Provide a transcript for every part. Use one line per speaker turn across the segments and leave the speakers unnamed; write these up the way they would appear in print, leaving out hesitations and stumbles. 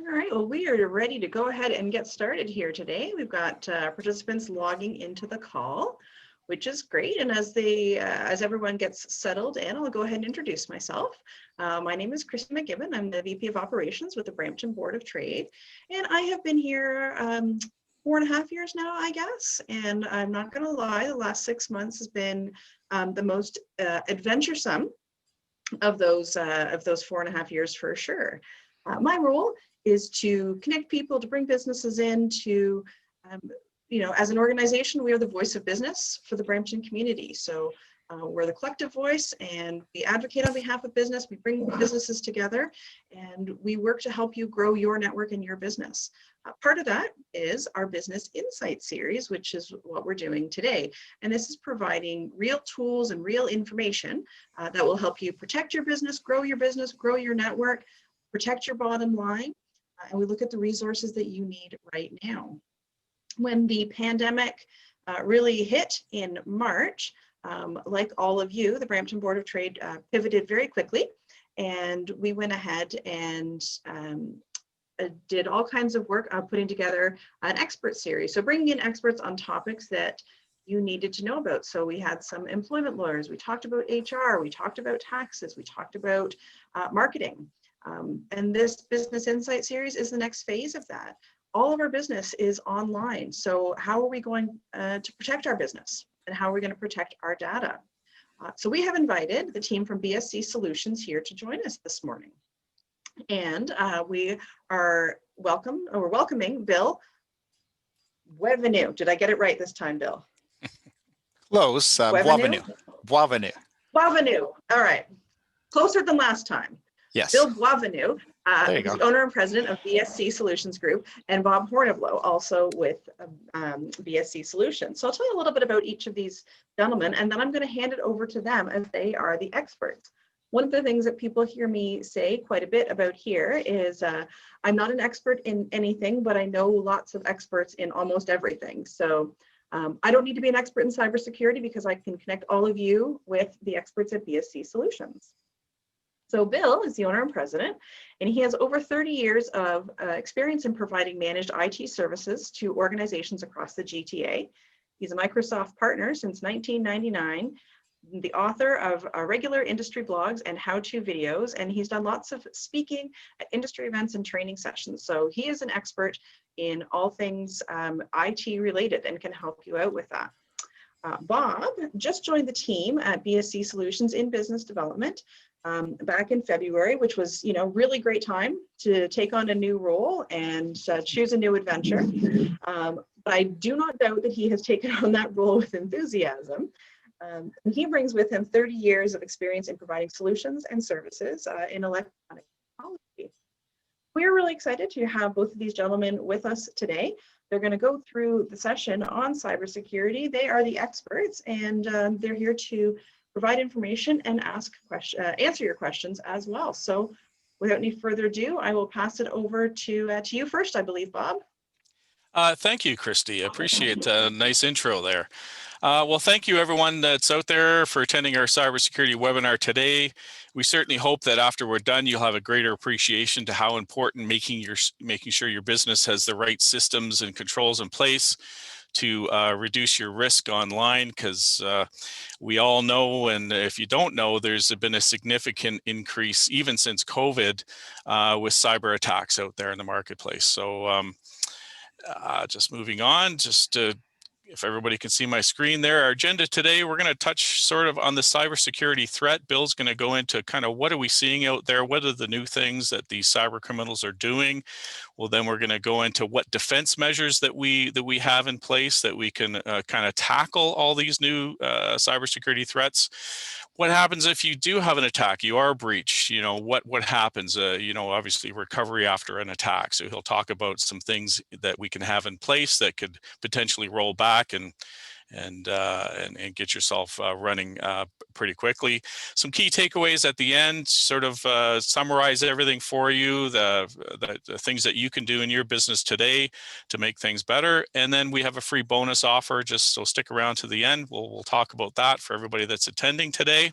All right, well, we are ready to go ahead and get started here today. We've got participants logging into the call, which is great. And as everyone gets settled in, I'll go ahead and introduce myself. My name is Christy McGibbon. I'm the VP of Operations with the Brampton Board of Trade. And I have been here 4.5 years now, I guess. And I'm not gonna lie, the last 6 months has been the most adventuresome of those 4.5 years for sure. My role is to connect people, to bring businesses in, to, as an organization, we are the voice of business for the Brampton community. So we're the collective voice, and we advocate on behalf of business. We bring businesses together, and we work to help you grow your network and your business. Part of that is our Business Insight series, which is what we're doing today. And this is providing real tools and real information that will help you protect your business, grow your network, protect your bottom line. And we look at the resources that you need right now. When the pandemic really hit in March, like all of you, the Brampton Board of Trade pivoted very quickly, and we went ahead and did all kinds of work putting together an expert series. So bringing in experts on topics that you needed to know about. So we had some employment lawyers, we talked about HR, we talked about taxes, we talked about marketing. And this Business Insight series is the next phase of that. All of our business is online. So how are we going to protect our business? And how are we going to protect our data? So we have invited the team from BSC Solutions here to join us this morning. And we're welcoming Bill Boisvenue. Did I get it right this time, Bill?
Close. Boisvenue.
Boisvenue. All right. Closer than last time.
Yes.
Bill Boisvenue, who's the owner and president of BSC Solutions Group, and Bob Horniblow, also with BSC Solutions. So I'll tell you a little bit about each of these gentlemen, and then I'm going to hand it over to them as they are the experts. One of the things that people hear me say quite a bit about here is I'm not an expert in anything, but I know lots of experts in almost everything. So I don't need to be an expert in cybersecurity because I can connect all of you with the experts at BSC Solutions. So Bill is the owner and president, and he has over 30 years of experience in providing managed IT services to organizations across the GTA. He's a Microsoft partner since 1999, the author of regular industry blogs and how-to videos, and he's done lots of speaking at industry events and training sessions. So he is an expert in all things IT related and can help you out with that. Bob just joined the team at BSC Solutions in business development back in February, which was, really great time to take on a new role and choose a new adventure. But I do not doubt that he has taken on that role with enthusiasm. And he brings with him 30 years of experience in providing solutions and services in electronic technology. We're really excited to have both of these gentlemen with us today. They're going to go through the session on cybersecurity. They are the experts, and they're here to provide information and answer your questions as well. So without any further ado, I will pass it over to you first, I believe, Bob.
Thank you, Christy. I appreciate a nice intro there. Well, thank you everyone that's out there for attending our cybersecurity webinar today. We certainly hope that after we're done, you'll have a greater appreciation to how important making sure your business has the right systems and controls in place to reduce your risk online, because we all know, and if you don't know, there's been a significant increase even since COVID with cyber attacks out there in the marketplace. So just moving on, if everybody can see my screen there, our agenda today, we're going to touch sort of on the cybersecurity threat. Bill's going to go into kind of what are we seeing out there? What are the new things that these cyber criminals are doing? Well, then we're going to go into what defense measures that we have in place that we can kind of tackle all these new cybersecurity threats. What happens if you do have an attack? You are breached. What happens? Obviously recovery after an attack. So he'll talk about some things that we can have in place that could potentially roll back and get yourself running pretty quickly. Some key takeaways at the end, sort of summarize everything for you, the things that you can do in your business today to make things better. And then we have a free bonus offer, so stick around to the end. We'll talk about that for everybody that's attending today.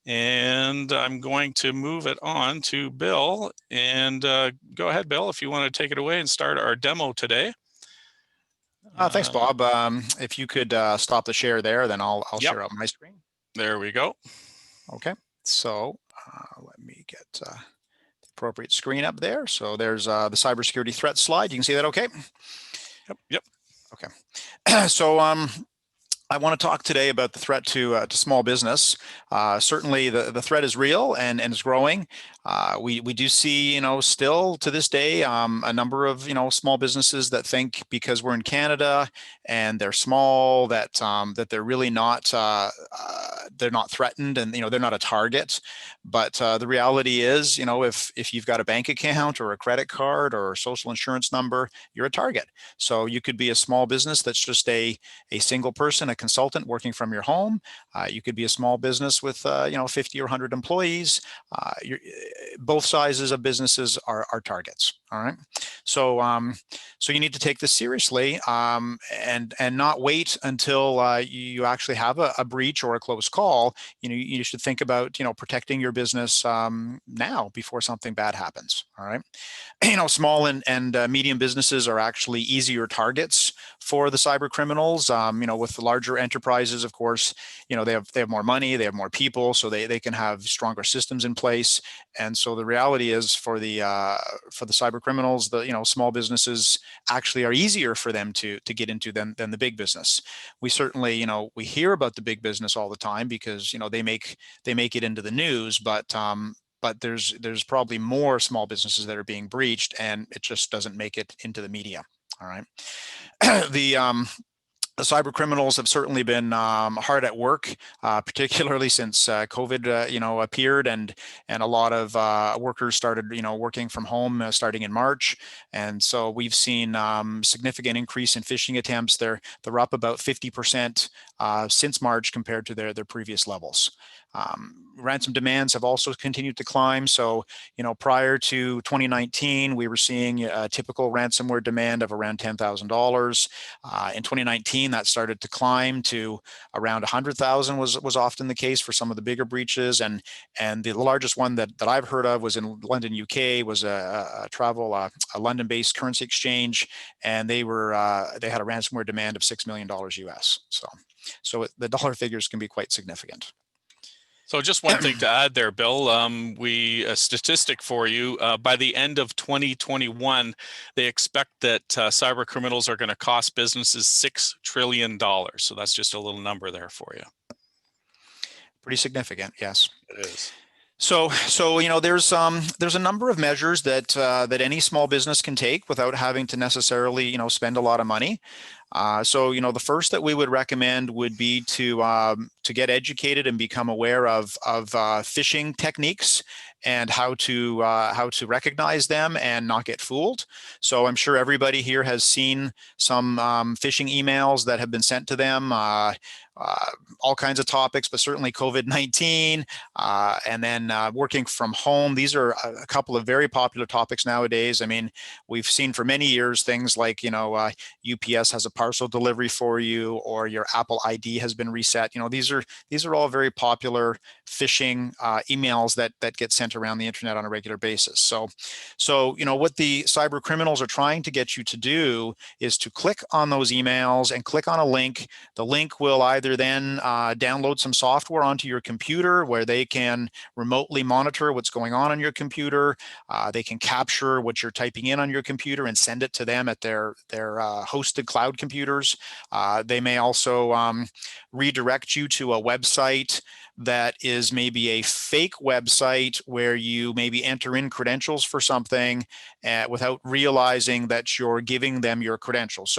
And I'm going to move it on to Bill. And go ahead, Bill, if you want to take it away and start our demo today.
Thanks, Bob. If you could stop the share there, then I'll
Yep.
share out my screen.
There we go.
Okay, so let me get the appropriate screen up there. So there's the cybersecurity threat slide. You can see that okay?
Yep.
Okay. So I want to talk today about the threat to small business. Certainly, the threat is real and is growing. We do see, still to this day, a number of small businesses that think because we're in Canada and they're small that that they're really not they're not threatened and they're not a target. But the reality is, if you've got a bank account or a credit card or a social insurance number, you're a target. So you could be a small business that's just a single person, a consultant working from your home. You could be a small business with 50 or 100 employees. Both sizes of businesses are targets. All right. So so you need to take this seriously and not wait until you actually have a breach or a close call. You should think about protecting your business now before something bad happens. All right. Small and medium businesses are actually easier targets for the cyber criminals. With the larger enterprises, of course, they have more money, they have more people, so they can have stronger systems in place. And so the reality is for the cyber criminals, the small businesses actually are easier for them to get into than the big business. We certainly we hear about the big business all the time because they make it into the news, but there's probably more small businesses that are being breached, and it just doesn't make it into the media. All right. The cyber criminals have certainly been hard at work, particularly since COVID, appeared, and a lot of workers started, working from home starting in March, and so we've seen significant increase in phishing attempts. They're up about 50% since March compared to their previous levels. Ransom demands have also continued to climb. So, prior to 2019, we were seeing a typical ransomware demand of around $10,000. In 2019, that started to climb to around 100,000 was often the case for some of the bigger breaches. And the largest one that I've heard of was in London, UK, was a London-based currency exchange, and they had a ransomware demand of $6 million US. So the dollar figures can be quite significant.
So just one thing to add there, Bill, a statistic for you, by the end of 2021, they expect that cyber criminals are going to cost businesses $6 trillion. So that's just a little number there for you.
Pretty significant, yes.
It is.
So there's a number of measures that any small business can take without having to necessarily spend a lot of money. So the first that we would recommend would be to get educated and become aware of phishing techniques and how to recognize them and not get fooled. So I'm sure everybody here has seen some phishing emails that have been sent to them. All kinds of topics, but certainly COVID-19 and then working from home. These are a couple of very popular topics nowadays. I mean, we've seen for many years things like, UPS has a parcel delivery for you, or your Apple ID has been reset. These are all very popular phishing emails that get sent around the internet on a regular basis. So what the cyber criminals are trying to get you to do is to click on those emails and click on a link. The link will either then download some software onto your computer where they can remotely monitor what's going on your computer. They can capture what you're typing in on your computer and send it to them at their hosted cloud computers. They may also redirect you to a website that is maybe a fake website where you maybe enter in credentials for something without realizing that you're giving them your credentials.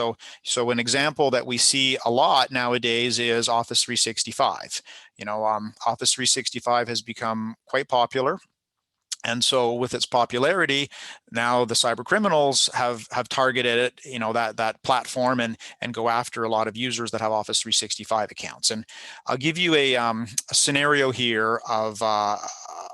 So an example that we see a lot nowadays is Office 365. Office 365 has become quite popular. And so with its popularity, now the cyber criminals have targeted it, that platform and go after a lot of users that have Office 365 accounts. And I'll give you a scenario here of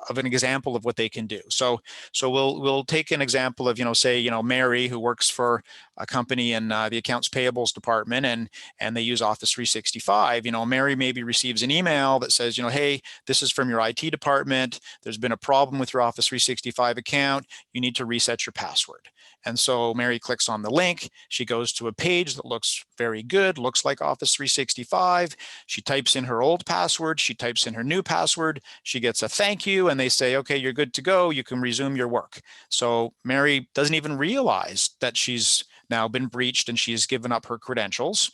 an example of what they can do. So we'll take an example of, say, Mary, who works for a company in the accounts payables department, and they use Office 365. Mary maybe receives an email that says, hey, this is from your IT department. There's been a problem with your Office 365 account. You need to reset your password. And so Mary clicks on the link. She goes to a page that looks very good, looks like Office 365. She types in her old password. She types in her new password. She gets a thank you, and they say, okay, you're good to go. You can resume your work. So Mary doesn't even realize that she's now been breached and she's given up her credentials.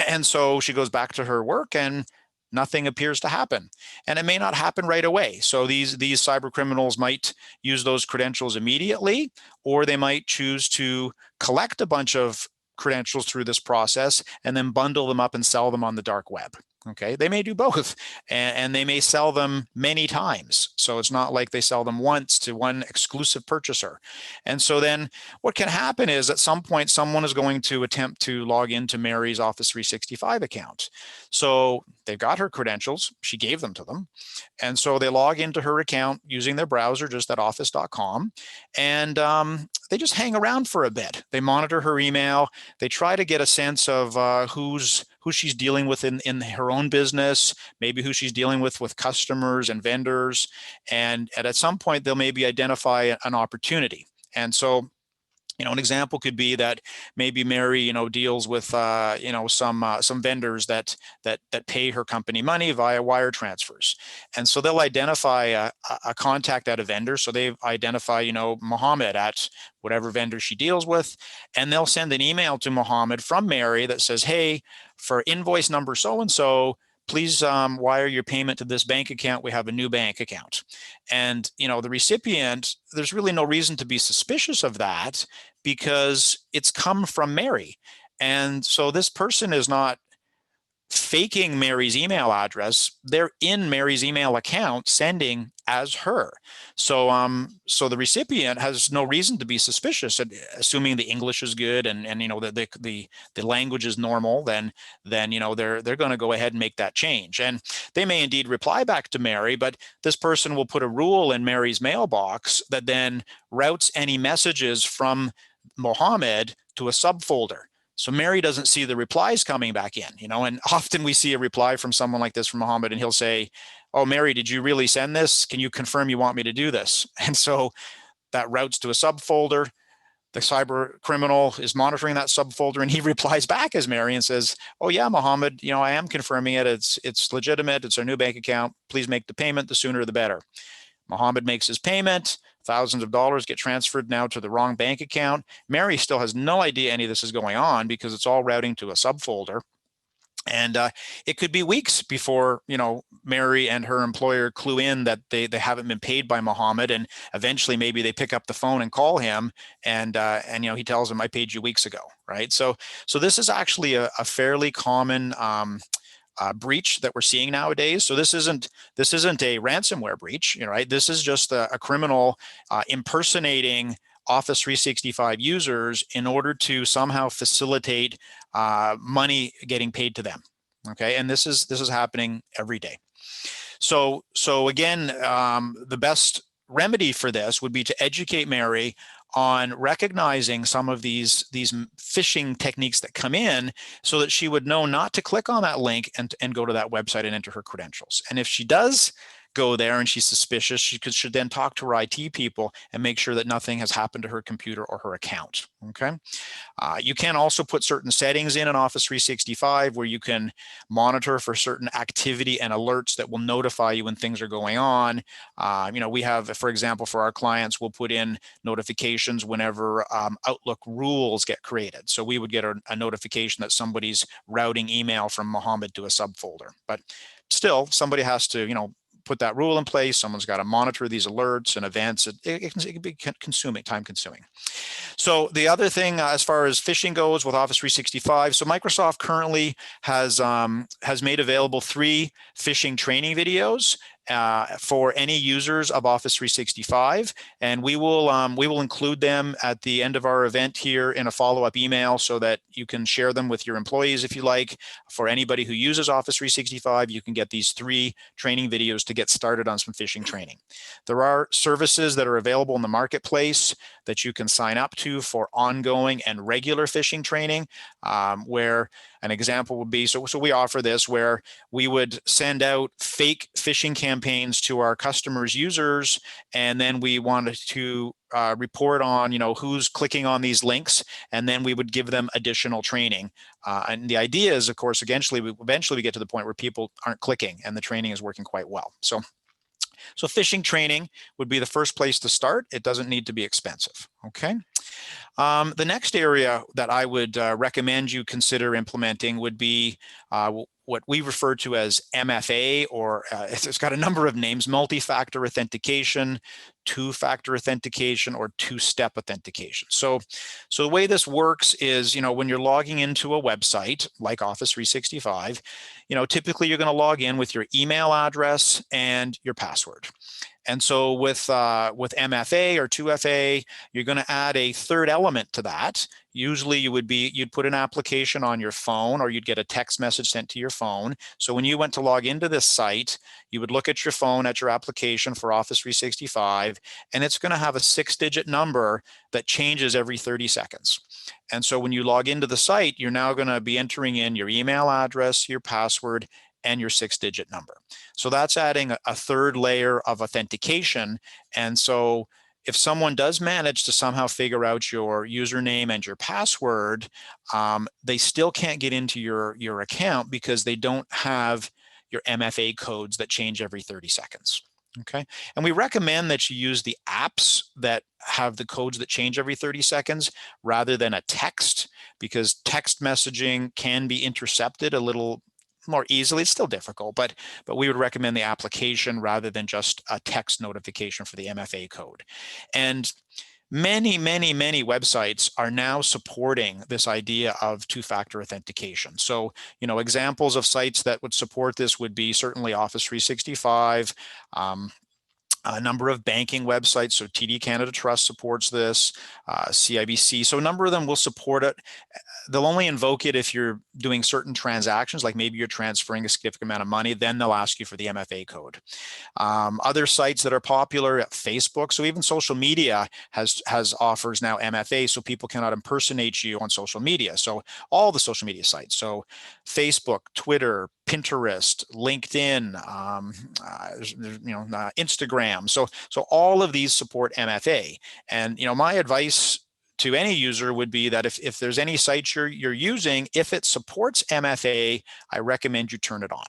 And so she goes back to her work, and nothing appears to happen. And it may not happen right away. So these cyber criminals might use those credentials immediately, or they might choose to collect a bunch of credentials through this process and then bundle them up and sell them on the dark web. Okay, they may do both, and they may sell them many times. So it's not like they sell them once to one exclusive purchaser. And so then what can happen is at some point, someone is going to attempt to log into Mary's Office 365 account. So they've got her credentials. She gave them to them. And so they log into her account using their browser, just at office.com. And they just hang around for a bit. They monitor her email. They try to get a sense of who she's dealing with in her own business, maybe who she's dealing with customers and vendors. And at some point, they'll maybe identify an opportunity. And so, an example could be that maybe Mary, deals with, some vendors that pay her company money via wire transfers. And so they'll identify a contact at a vendor. So they identify, Mohammed at whatever vendor she deals with, and they'll send an email to Mohammed from Mary that says, hey, for invoice number so-and-so, please wire your payment to this bank account. We have a new bank account. And, the recipient, there's really no reason to be suspicious of that because it's come from Mary. And so this person is not faking Mary's email address. They're in Mary's email account sending as her. So the recipient has no reason to be suspicious, assuming the English is good and the language is normal, then they're going to go ahead and make that change. And they may indeed reply back to Mary, but this person will put a rule in Mary's mailbox that then routes any messages from Mohammed to a subfolder. So Mary doesn't see the replies coming back in, and often we see a reply from someone like this from Mohammed, and he'll say, oh, Mary, did you really send this? Can you confirm you want me to do this? And so that routes to a subfolder. The cyber criminal is monitoring that subfolder, and he replies back as Mary and says, oh yeah, Mohammed, I am confirming it. It's legitimate. It's our new bank account. Please make the payment. The sooner the better. Mohammed makes his payment. Thousands of dollars get transferred now to the wrong bank account. Mary still has no idea any of this is going on because it's all routing to a subfolder. And it could be weeks before, Mary and her employer clue in that they haven't been paid by Mohammed. And eventually maybe they pick up the phone and call him and he tells them, I paid you weeks ago, right? So this is actually a fairly common breach that we're seeing nowadays. So this isn't a ransomware breach, right? This is just a criminal impersonating Office 365 users in order to somehow facilitate money getting paid to them. Okay, and this is happening every day. So again, the best remedy for this would be to educate Mary on recognizing some of these phishing techniques that come in so that she would know not to click on that link and go to that website and enter her credentials. And if she does go there and she's suspicious, she should then talk to her IT people and make sure that nothing has happened to her computer or her account. Okay. You can also put certain settings in Office 365 where you can monitor for certain activity and alerts that will notify you when things are going on. We have, for example, for our clients, we'll put in notifications whenever Outlook rules get created. So we would get a notification that somebody's routing email from Mohammed to a subfolder. But still, somebody has to, put that rule in place. Someone's got to monitor these alerts and events. It can be time consuming. So the other thing as far as phishing goes with Office 365, so Microsoft currently has made available 3 phishing training videos. for any users of Office 365, and we will include them at the end of our event here in a follow-up email so that you can share them with your employees if you like. For anybody who uses Office 365, you can get these 3 training videos to get started on some phishing training. There are services that are available in the marketplace that you can sign up to for ongoing and regular phishing training, where an example would be, so we offer this where we would send out fake phishing campaigns to our customers' users, and then we wanted to report on, who's clicking on these links, and then we would give them additional training. And the idea is, of course, eventually we get to the point where people aren't clicking and the training is working quite well. So phishing training would be the first place to start. It doesn't need to be expensive, okay? The next area that I would recommend you consider implementing would be what we refer to as MFA, or it's got a number of names: multi-factor authentication, two-factor authentication, or two-step authentication. So the way this works is, when you're logging into a website like Office 365, typically you're going to log in with your email address and your password. And so with MFA or 2FA, you're going to add a third element to that. Usually you'd put an application on your phone, or you'd get a text message sent to your phone. So when you went to log into this site, you would look at your phone at your application for Office 365, and it's going to have a 6-digit number that changes every 30 seconds. And so when you log into the site, you're now going to be entering in your email address, your password, and your 6-digit number. So that's adding a third layer of authentication. And so if someone does manage to somehow figure out your username and your password, they still can't get into your account because they don't have your MFA codes that change every 30 seconds. Okay, and we recommend that you use the apps that have the codes that change every 30 seconds rather than a text, because text messaging can be intercepted a little more easily. It's still difficult, but we would recommend the application rather than just a text notification for the MFA code. And many websites are now supporting this idea of two-factor authentication. So, examples of sites that would support this would be certainly Office 365, a number of banking websites. So TD Canada Trust supports this, CIBC. So a number of them will support it. They'll only invoke it if you're doing certain transactions, like maybe you're transferring a significant amount of money, then they'll ask you for the MFA code. Other sites that are popular, Facebook, so even social media has offers now MFA, so people cannot impersonate you on social media. So all the social media sites, so Facebook, Twitter, Pinterest, LinkedIn, Instagram. So all of these support MFA. And my advice to any user would be that if there's any site you're using, if it supports MFA, I recommend you turn it on.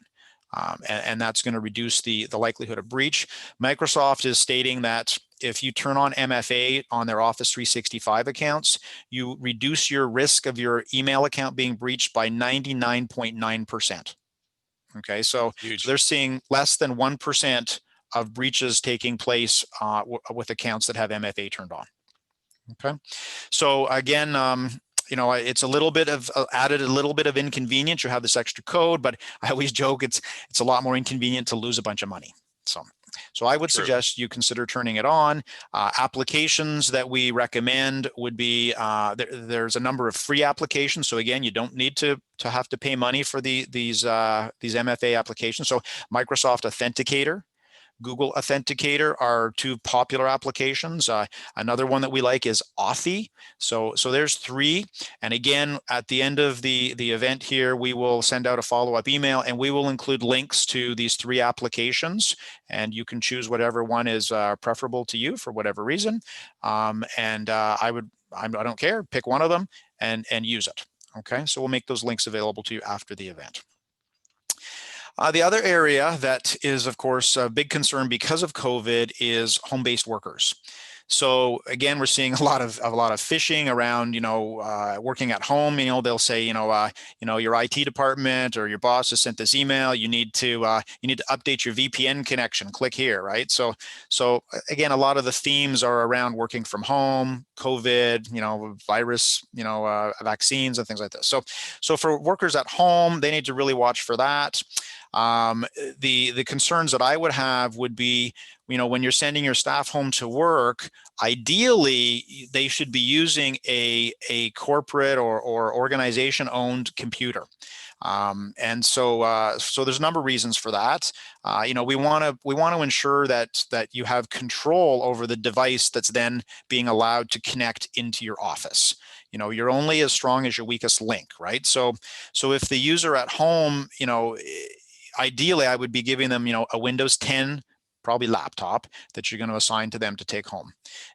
And that's going to reduce the likelihood of breach. Microsoft is stating that if you turn on MFA on their Office 365 accounts, you reduce your risk of your email account being breached by 99.9%. Okay, so they're seeing less than 1% of breaches taking place with accounts that have MFA turned on. Okay, so again, it's a little bit of added a little bit of inconvenience. You have this extra code, but I always joke it's a lot more inconvenient to lose a bunch of money. So I would suggest you consider turning it on. Applications that we recommend would be there's a number of free applications. So again, you don't need to have to pay money for these MFA applications. So Microsoft Authenticator, Google Authenticator are two popular applications. Another one that we like is Authy. So there's 3. And again, at the end of the event here, we will send out a follow-up email, and we will include links to these 3 applications, and you can choose whatever one is preferable to you for whatever reason. I don't care, pick one of them and use it. Okay, so we'll make those links available to you after the event. The other area that is, of course, a big concern because of COVID is home-based workers. So again, we're seeing a lot of phishing around, working at home. They'll say, your IT department or your boss has sent this email. You need to update your VPN connection. Click here, right? So again, a lot of the themes are around working from home, COVID, virus, vaccines and things like this. So for workers at home, they need to really watch for that. The concerns that I would have would be, when you're sending your staff home to work, ideally they should be using a corporate or organization owned computer. And so there's a number of reasons for that. We want to ensure that you have control over the device that's then being allowed to connect into your office. You're only as strong as your weakest link, right? So if the user at home, ideally I would be giving them, a Windows 10, probably laptop, that you're going to assign to them to take home.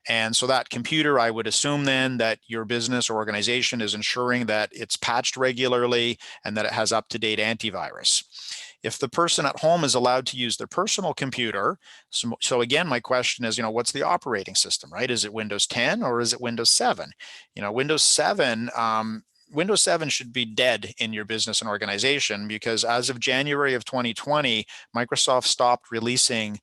And so that computer, I would assume then that your business or organization is ensuring that it's patched regularly and that it has up-to-date antivirus. If the person at home is allowed to use their personal computer, so again, my question is, what's the operating system, right? Is it Windows 10 or is it Windows 7? Windows 7, Windows 7 should be dead in your business and organization, because as of January of 2020, Microsoft stopped releasing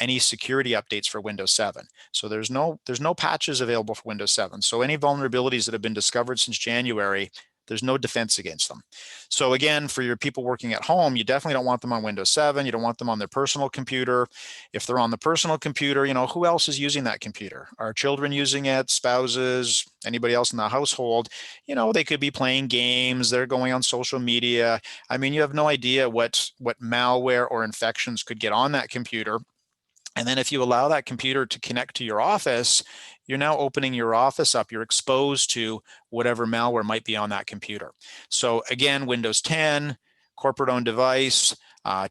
any security updates for Windows 7. So there's no patches available for Windows 7. So any vulnerabilities that have been discovered since January, there's no defense against them. So again, for your people working at home, you definitely don't want them on Windows 7. You don't want them on their personal computer. If they're on the personal computer, who else is using that computer? Are children using it? Spouses? Anybody else in the household? They could be playing games. They're going on social media. I mean, you have no idea what malware or infections could get on that computer. And then if you allow that computer to connect to your office, you're now opening your office up. You're exposed to whatever malware might be on that computer. So again, Windows 10, corporate-owned device.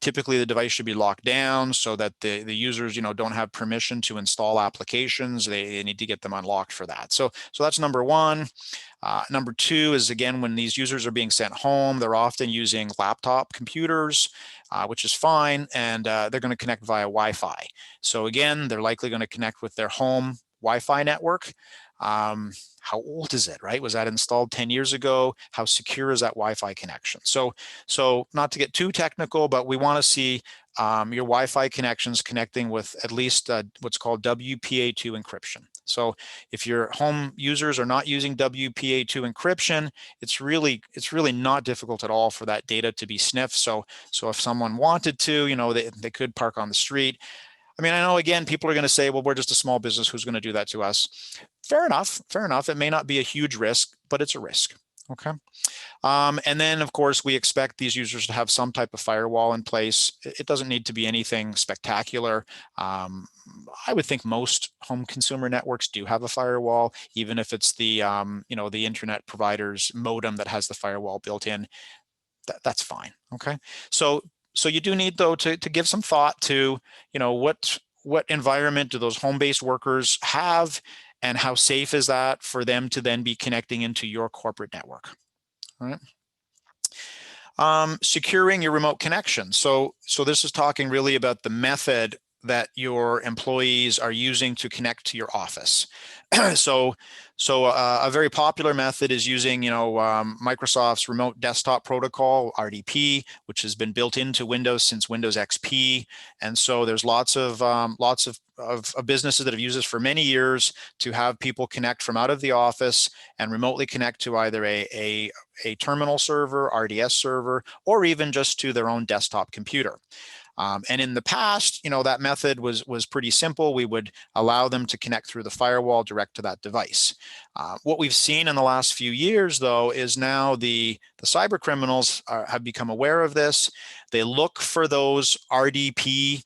Typically, the device should be locked down so that the users, don't have permission to install applications. They need to get them unlocked for that. So that's number one. Number two is, again, when these users are being sent home, they're often using laptop computers, which is fine, and they're going to connect via Wi-Fi. So again, they're likely going to connect with their home Wi-Fi network. How old is it, right? Was that installed 10 years ago? How secure is that Wi-Fi connection? So not to get too technical, but we want to see your Wi-Fi connections connecting with at least what's called WPA2 encryption. So if your home users are not using WPA2 encryption, it's really not difficult at all for that data to be sniffed. So if someone wanted to, they could park on the street. I mean, I know, again, people are going to say, well, we're just a small business. Who's going to do that to us? Fair enough. It may not be a huge risk, but it's a risk. Okay. And then, of course, we expect these users to have some type of firewall in place. It doesn't need to be anything spectacular. I would think most home consumer networks do have a firewall, even if it's the, the internet provider's modem that has the firewall built in. That's fine. Okay. So you do need, though, to give some thought to, what environment do those home-based workers have, and how safe is that for them to then be connecting into your corporate network. All right. Securing your remote connection. So this is talking really about the method that your employees are using to connect to your office. So a very popular method is using, Microsoft's Remote Desktop Protocol, RDP, which has been built into Windows since Windows XP. And so there's lots of businesses that have used this for many years to have people connect from out of the office and remotely connect to either a terminal server, RDS server, or even just to their own desktop computer. And in the past, that method was pretty simple. We would allow them to connect through the firewall direct to that device. What we've seen in the last few years, though, is now the cyber criminals have become aware of this. They look for those RDP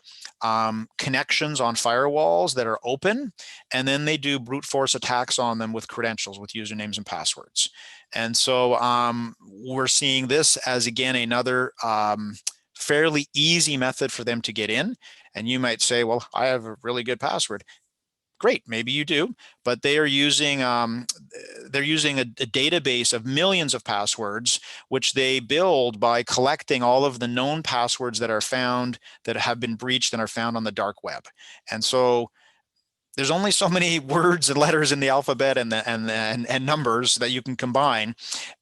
connections on firewalls that are open, and then they do brute force attacks on them with credentials, with usernames and passwords. And so we're seeing this as, again, another fairly easy method for them to get in. And you might say, well, I have a really good password. Great, maybe you do, but they are using a database of millions of passwords, which they build by collecting all of the known passwords that are found, that have been breached and are found on the dark web. And so there's only so many words and letters in the alphabet and numbers that you can combine.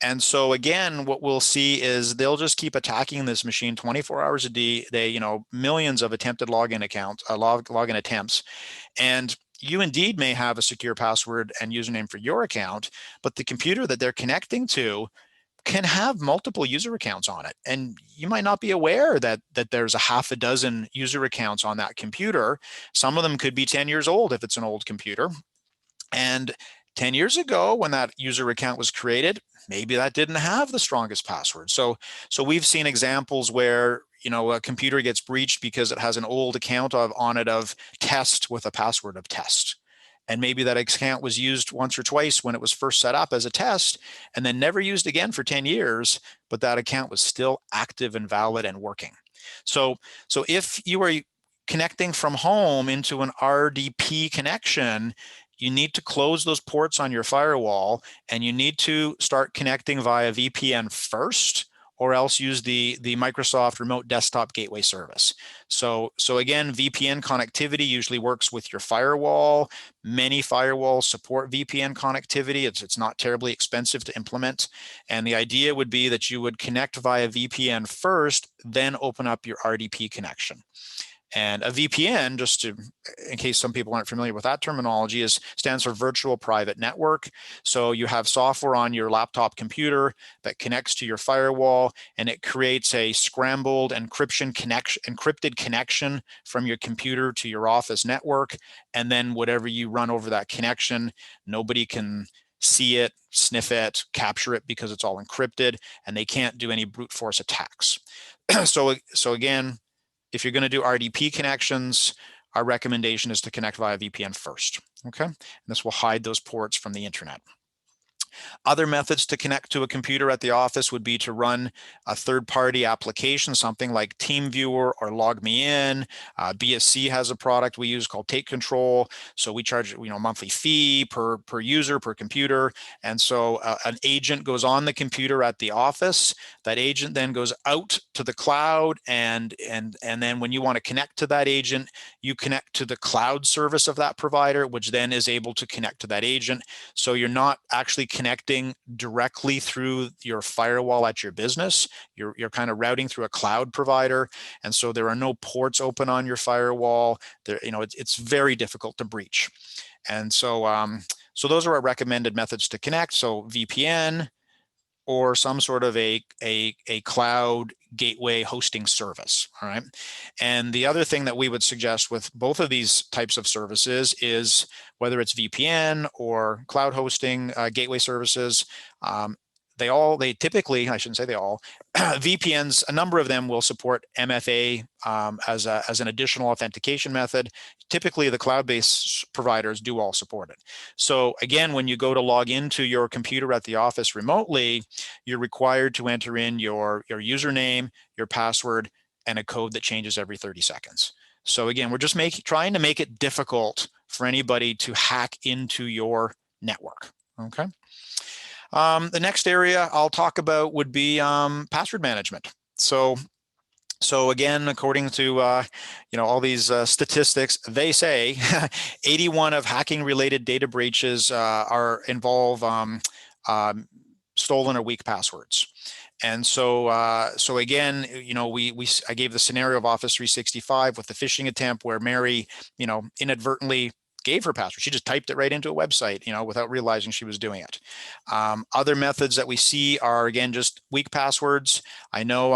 And so again, what we'll see is they'll just keep attacking this machine 24 hours a day. They, millions of attempted login attempts. And you indeed may have a secure password and username for your account, but the computer that they're connecting to can have multiple user accounts on it. And you might not be aware that there's a half a dozen user accounts on that computer. Some of them could be 10 years old if it's an old computer. And 10 years ago, when that user account was created, maybe that didn't have the strongest password. So we've seen examples where, you know, a computer gets breached because it has an old account on it of test with a password of test. And maybe that account was used once or twice when it was first set up as a test, and then never used again for 10 years, but that account was still active and valid and working. So if you are connecting from home into an RDP connection, you need to close those ports on your firewall, and you need to start connecting via VPN first, or else use the Microsoft Remote Desktop Gateway service. So again, VPN connectivity usually works with your firewall. Many firewalls support VPN connectivity. It's not terribly expensive to implement. And the idea would be that you would connect via VPN first, then open up your RDP connection. And a VPN, just to, in case some people aren't familiar with that terminology, stands for Virtual Private Network. So you have software on your laptop computer that connects to your firewall, and it creates a scrambled encrypted connection from your computer to your office network. And then whatever you run over that connection, nobody can see it, sniff it, capture it, because it's all encrypted, and they can't do any brute force attacks. So again, if you're going to do RDP connections, our recommendation is to connect via VPN first, okay? And this will hide those ports from the internet. Other methods to connect to a computer at the office would be to run a third-party application, something like TeamViewer or LogMeIn. BSC has a product we use called Take Control. So we charge, you know, a monthly fee per user, per computer. And so an agent goes on the computer at the office. That agent then goes out to the cloud, and then when you want to connect to that agent, you connect to the cloud service of that provider, which then is able to connect to that agent. So you're not actually connecting directly through your firewall at your business. You're kind of routing through a cloud provider, and so there are no ports open on your firewall. There, you know, it's very difficult to breach. And so so those are our recommended methods to connect. So VPN, or some sort of a cloud gateway hosting service, all right? And the other thing that we would suggest with both of these types of services is, whether it's VPN or cloud hosting gateway services, they typically, I shouldn't say they all, VPNs, a number of them will support MFA as an additional authentication method. Typically, the cloud-based providers do all support it. So again, when you go to log into your computer at the office remotely, you're required to enter in your username, your password, and a code that changes every 30 seconds. So again, we're just trying to make it difficult for anybody to hack into your network, okay? The next area I'll talk about would be password management. So again, according to you know, all these statistics, they say 81 of hacking-related data breaches involve stolen or weak passwords. And so again, you know, I gave the scenario of Office 365 with the phishing attempt where Mary, you know, inadvertently gave her password. She just typed it right into a website, you know, without realizing she was doing it. Other methods that we see are, again, just weak passwords. I know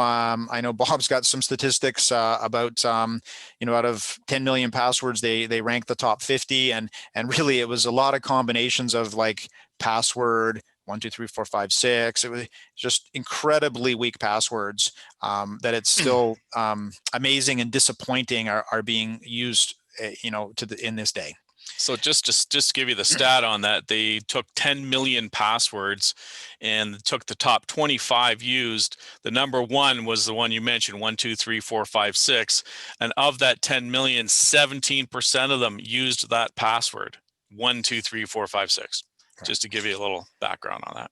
Bob's got some statistics about, you know, out of 10 million passwords, they rank the top 50, and really it was a lot of combinations of like password 1, 2, 3, 4, 5, 6. It was just incredibly weak passwords that it's still amazing and disappointing are being used, you know, in this day.
So just to give you the stat on that, they took 10 million passwords and took the top 25 used. The number one was the one you mentioned, 1, 2, 3, 4, 5, 6. And of that 10 million, 17% of them used that password, 1, 2, 3, 4, 5, 6. Right. Just to give you a little background on that.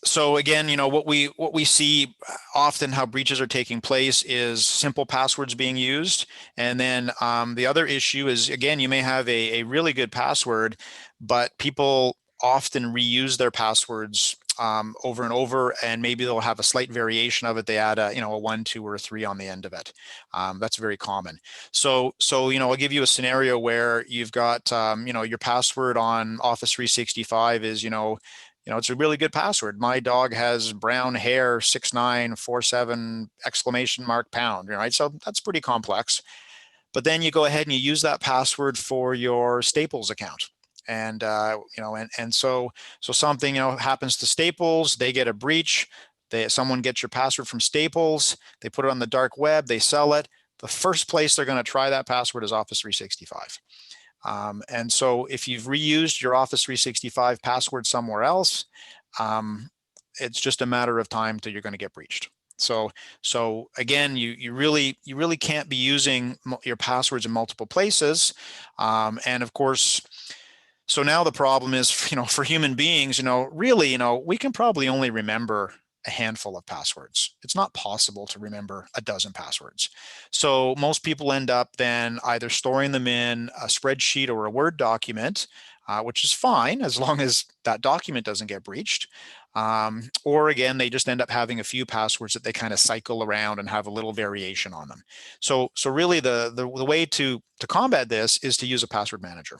So again, you know, what we see often, how breaches are taking place, is simple passwords being used. And then the other issue is, again, you may have a really good password, but people often reuse their passwords over and over, and maybe they'll have a slight variation of it. They add a 1, 2, or a 3 on the end of it. That's very common. So you know, I'll give you a scenario where you've got you know, your password on Office 365 is, you know, it's a really good password. My dog has brown hair, 6947 !pound, right? So that's pretty complex. But then you go ahead and you use that password for your Staples account. And, so something, happens to Staples, they get a breach. Someone gets your password from Staples, they put it on the dark web, they sell it. The first place they're going to try that password is Office 365. And so if you've reused your Office 365 password somewhere else, it's just a matter of time till you're going to get breached. So again, you really can't be using your passwords in multiple places. And of course, so now the problem is, for human beings, really, we can probably only remember a handful of passwords. It's not possible to remember a dozen passwords. So most people end up then either storing them in a spreadsheet or a Word document, which is fine as long as that document doesn't get breached. Or again, they just end up having a few passwords that they kind of cycle around and have a little variation on them. So really the way to combat this is to use a password manager.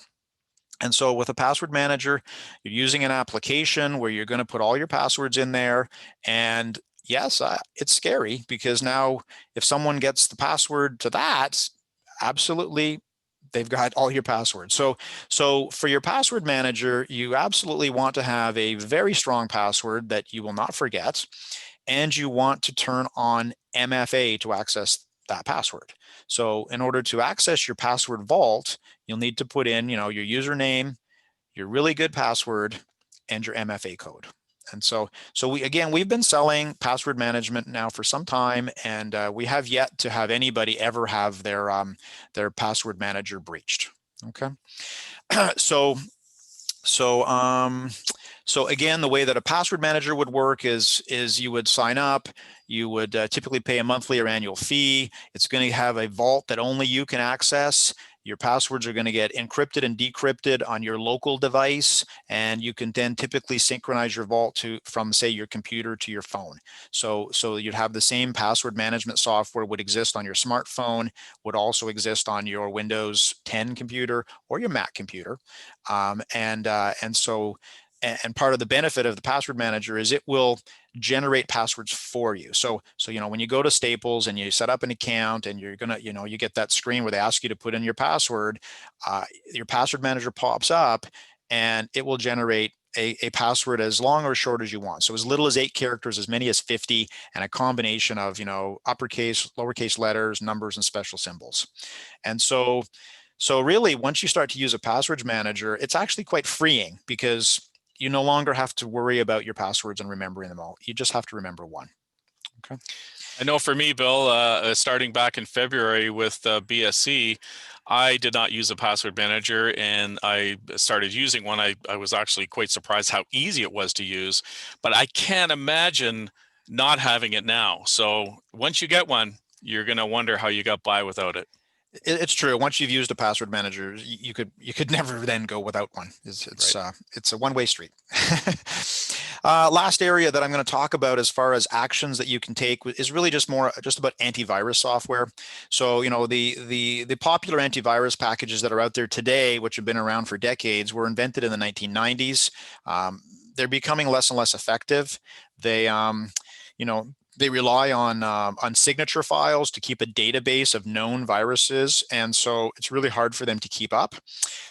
And so with a password manager, you're using an application where you're going to put all your passwords in there. And yes, it's scary because now if someone gets the password to that, absolutely, they've got all your passwords. So for your password manager, you absolutely want to have a very strong password that you will not forget. And you want to turn on MFA to access that password. So in order to access your password vault, you'll need to put in, your username, your really good password, and your MFA code. And so we've been selling password management now for some time, and we have yet to have anybody ever have their password manager breached. Okay, so again, the way that a password manager would work is you would sign up. You would typically pay a monthly or annual fee. It's going to have a vault that only you can access. Your passwords are going to get encrypted and decrypted on your local device, and you can then typically synchronize your vault from, say, your computer to your phone. So you'd have the same password management software would exist on your smartphone, would also exist on your Windows 10 computer or your Mac computer, and part of the benefit of the password manager is it will generate passwords for you. So when you go to Staples and you set up an account and you're gonna, you get that screen where they ask you to put in your password manager pops up and it will generate a password as long or short as you want. So as little as 8 characters, as many as 50, and a combination of, uppercase, lowercase letters, numbers, and special symbols. And so really, once you start to use a passwords manager, it's actually quite freeing because you no longer have to worry about your passwords and remembering them all. You just have to remember one. Okay.
I know for me, Bill, starting back in February with BSC, I did not use a password manager, and I started using one. I was actually quite surprised how easy it was to use, but I can't imagine not having it now. So once you get one, you're going to wonder how you got by without it.
It's true. Once you've used a password manager, you could never then go without one. It's a one-way street. Last area that I'm going to talk about as far as actions that you can take is really just about antivirus software. So the popular antivirus packages that are out there today, which have been around for decades, were invented in the 1990s. They're becoming less and less effective. They rely on signature files to keep a database of known viruses, and so it's really hard for them to keep up.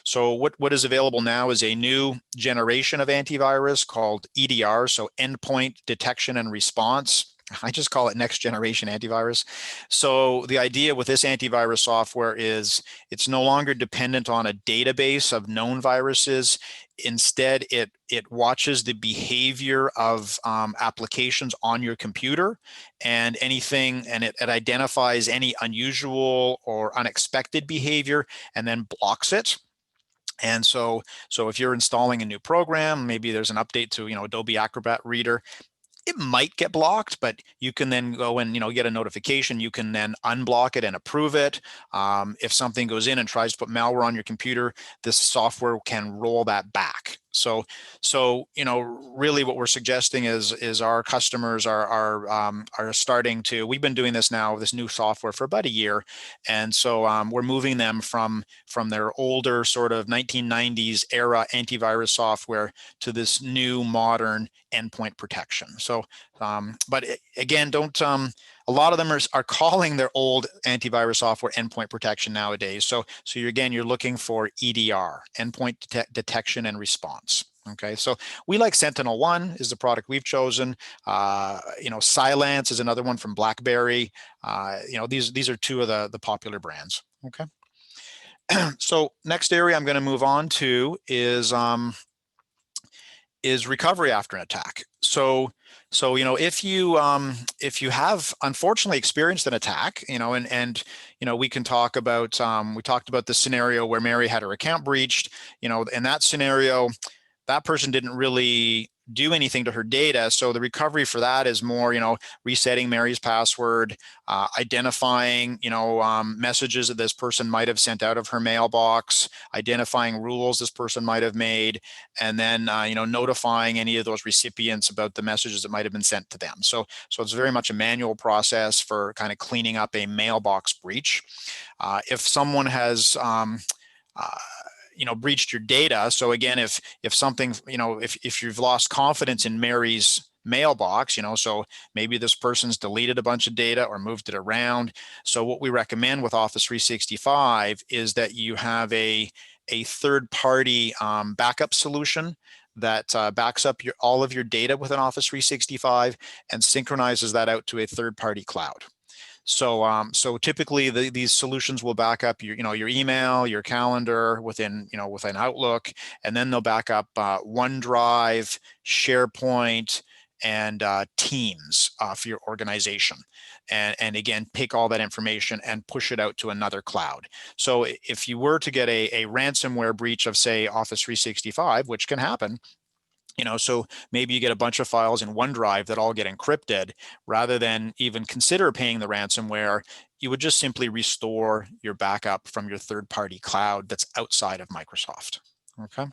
So what is available now is a new generation of antivirus called EDR, so Endpoint Detection and Response. I just call it next generation antivirus. So the idea with this antivirus software is it's no longer dependent on a database of known viruses. Instead, it watches the behavior of applications on your computer and it identifies any unusual or unexpected behavior and then blocks it. And so if you're installing a new program, maybe there's an update to Adobe Acrobat Reader, it might get blocked, but you can then go and get a notification. You can then unblock it and approve it. If something goes in and tries to put malware on your computer, this software can roll that back. So really what we're suggesting is our customers are starting to. We've been doing this now, this new software, for about a year, and so we're moving them from their older sort of 1990s era antivirus software to this new modern endpoint protection. So, but again, don't. A lot of them are calling their old antivirus software endpoint protection nowadays. So you're looking for EDR, endpoint detection and response. Okay, so we like Sentinel-1 is the product we've chosen. Cylance is another one from BlackBerry. These are two of the popular brands. Okay. So next area I'm going to move on to is recovery after an attack. So if you have unfortunately experienced an attack, and we can talk about we talked about the scenario where Mary had her account breached. In that scenario, that person didn't really do anything to her data. So the recovery for that is more, resetting Mary's password, identifying, messages that this person might have sent out of her mailbox, identifying rules this person might have made, and then, notifying any of those recipients about the messages that might have been sent to them. So it's very much a manual process for kind of cleaning up a mailbox breach. If someone has, breached your data. So again, if something, if you've lost confidence in Mary's mailbox, so maybe this person's deleted a bunch of data or moved it around. So what we recommend with Office 365 is that you have a third-party backup solution that backs up all of your data within Office 365 and synchronizes that out to a third-party cloud. So typically these solutions will back up your email, your calendar within Outlook, and then they'll back up OneDrive, SharePoint, and Teams for your organization. And again, take all that information and push it out to another cloud. So if you were to get a ransomware breach of, say, Office 365, which can happen, so maybe you get a bunch of files in OneDrive that all get encrypted. Rather than even consider paying the ransomware, you would just simply restore your backup from your third-party cloud that's outside of Microsoft. Okay.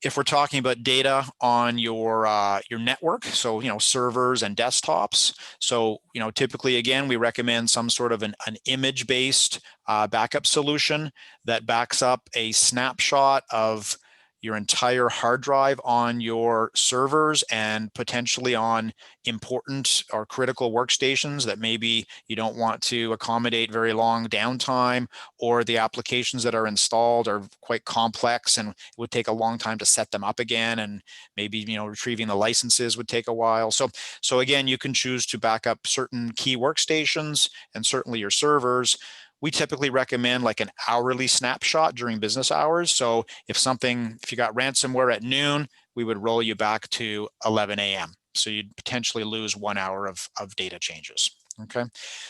If we're talking about data on your network, so servers and desktops, so typically again we recommend some sort of an image-based backup solution that backs up a snapshot of your entire hard drive on your servers and potentially on important or critical workstations that maybe you don't want to accommodate very long downtime, or the applications that are installed are quite complex and it would take a long time to set them up again, and maybe retrieving the licenses would take a while. So again, you can choose to back up certain key workstations and certainly your servers. We typically recommend like an hourly snapshot during business hours. So if you got ransomware at noon, we would roll you back to 11 a.m. So you'd potentially lose 1 hour of data changes. Okay,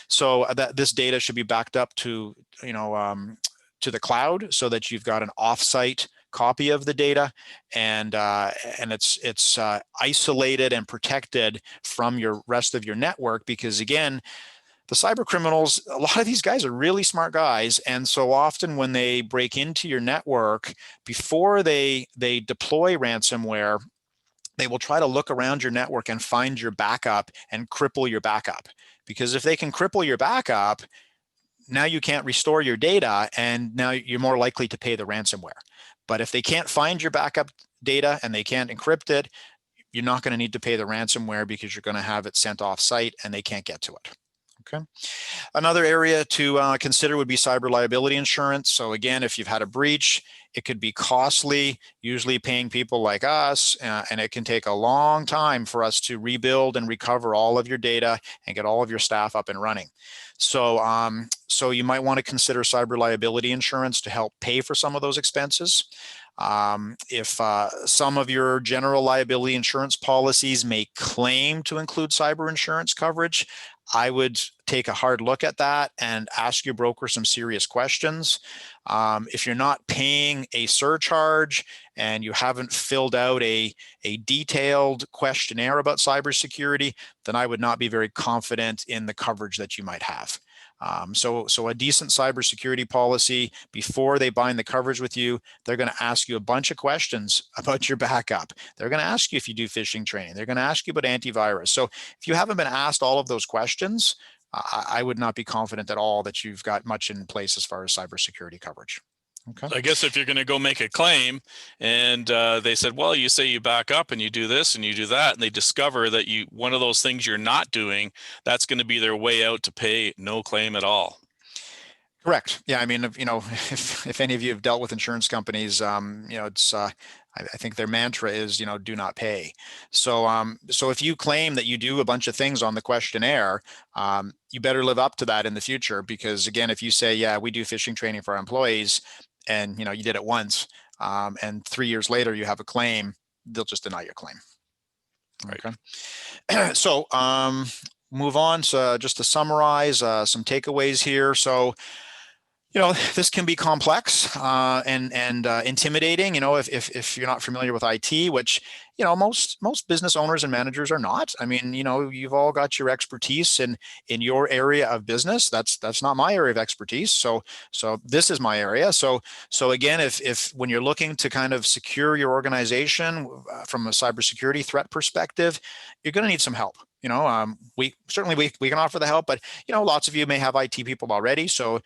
so this data should be backed up to to the cloud so that you've got an offsite copy of the data, and it's isolated and protected from your rest of your network, because again, the cyber criminals, a lot of these guys are really smart guys. And so often when they break into your network, before they deploy ransomware, they will try to look around your network and find your backup and cripple your backup. Because if they can cripple your backup, now you can't restore your data, and now you're more likely to pay the ransomware. But if they can't find your backup data and they can't encrypt it, you're not going to need to pay the ransomware because you're going to have it sent off site and they can't get to it. Okay. Another area to consider would be cyber liability insurance. So again, if you've had a breach, it could be costly, usually paying people like us, and it can take a long time for us to rebuild and recover all of your data and get all of your staff up and running. So, so you might want to consider cyber liability insurance to help pay for some of those expenses. If some of your general liability insurance policies may claim to include cyber insurance coverage, I would take a hard look at that and ask your broker some serious questions. If you're not paying a surcharge and you haven't filled out a detailed questionnaire about cybersecurity, then I would not be very confident in the coverage that you might have. So a decent cybersecurity policy, before they bind the coverage with you, they're going to ask you a bunch of questions about your backup. They're going to ask you if you do phishing training. They're going to ask you about antivirus. So if you haven't been asked all of those questions, I would not be confident at all that you've got much in place as far as cybersecurity coverage. Okay.
So I guess if you're going to go make a claim and they said, well, you say you back up and you do this and you do that, and they discover that one of those things you're not doing, that's going to be their way out to pay no claim at all.
Correct. Yeah. I mean, if any of you have dealt with insurance companies, it's, I think their mantra is, do not pay. So, so if you claim that you do a bunch of things on the questionnaire, you better live up to that in the future, because again, if you say, yeah, we do phishing training for our employees, and, you did it once, and 3 years later you have a claim, they'll just deny your claim.
Right.
Okay. So, move on. So just to summarize, some takeaways here. So, this can be complex and intimidating. If you're not familiar with IT, which most business owners and managers are not. I mean, you've all got your expertise in your area of business. That's not my area of expertise. So this is my area. So again, if when you're looking to kind of secure your organization from a cybersecurity threat perspective, you're going to need some help. We can offer the help, but lots of you may have IT people already. So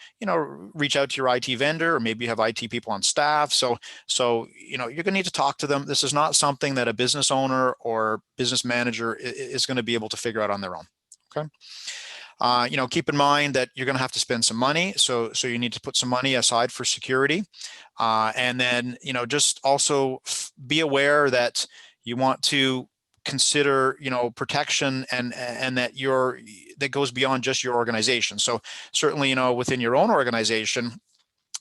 reach out to your IT vendor, or maybe you have IT people on staff. So you're going to need to talk to them. This is not something that a business owner or business manager is going to be able to figure out on their own. Okay. Keep in mind that you're going to have to spend some money. So you need to put some money aside for security. And then, just also be aware that you want to consider, protection and that goes beyond just your organization. So certainly, within your own organization,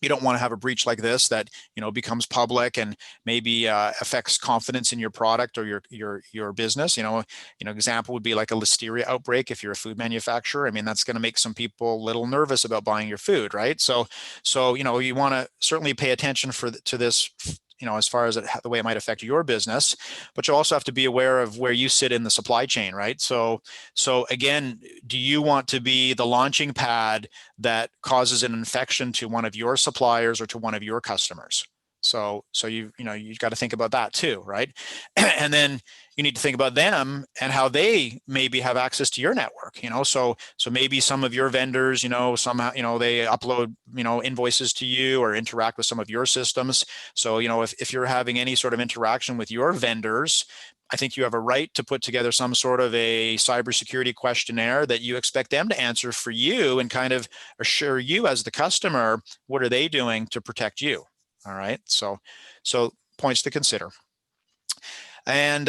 you don't want to have a breach like this that becomes public and maybe affects confidence in your product or your business. Example would be like a Listeria outbreak. If you're a food manufacturer, I mean, that's going to make some people a little nervous about buying your food, right? So you want to certainly pay attention to this, as far as the way it might affect your business, but you also have to be aware of where you sit in the supply chain, right? So again, do you want to be the launching pad that causes an infection to one of your suppliers or to one of your customers? So you've got to think about that too, right? And then you need to think about them and how they maybe have access to your network. So maybe some of your vendors, somehow, they upload, invoices to you or interact with some of your systems. So if you're having any sort of interaction with your vendors, I think you have a right to put together some sort of a cybersecurity questionnaire that you expect them to answer for you and kind of assure you as the customer, what are they doing to protect you? All right. So points to consider. And,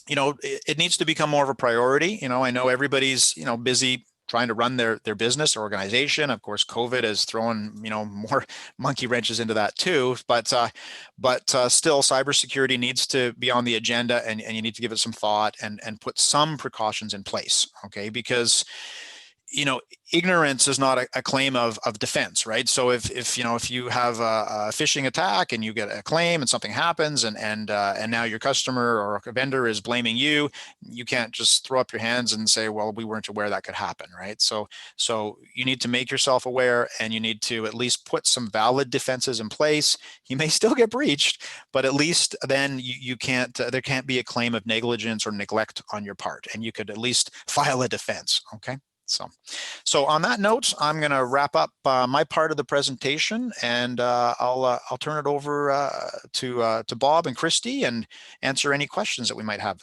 it needs to become more of a priority. I know everybody's, busy trying to run their business or organization. Of course, COVID has thrown, more monkey wrenches into that too. But still, cybersecurity needs to be on the agenda, and you need to give it some thought and put some precautions in place. Okay, because ignorance is not a claim of defense, right? So if you have a phishing attack and you get a claim and something happens and now your customer or a vendor is blaming you, you can't just throw up your hands and say, well, we weren't aware that could happen, right? So you need to make yourself aware, and you need to at least put some valid defenses in place. You may still get breached, but at least then you can't, there can't be a claim of negligence or neglect on your part, and you could at least file a defense. Okay. So on that note, I'm going to wrap up my part of the presentation, and I'll turn it over to Bob and Christy and answer any questions that we might have.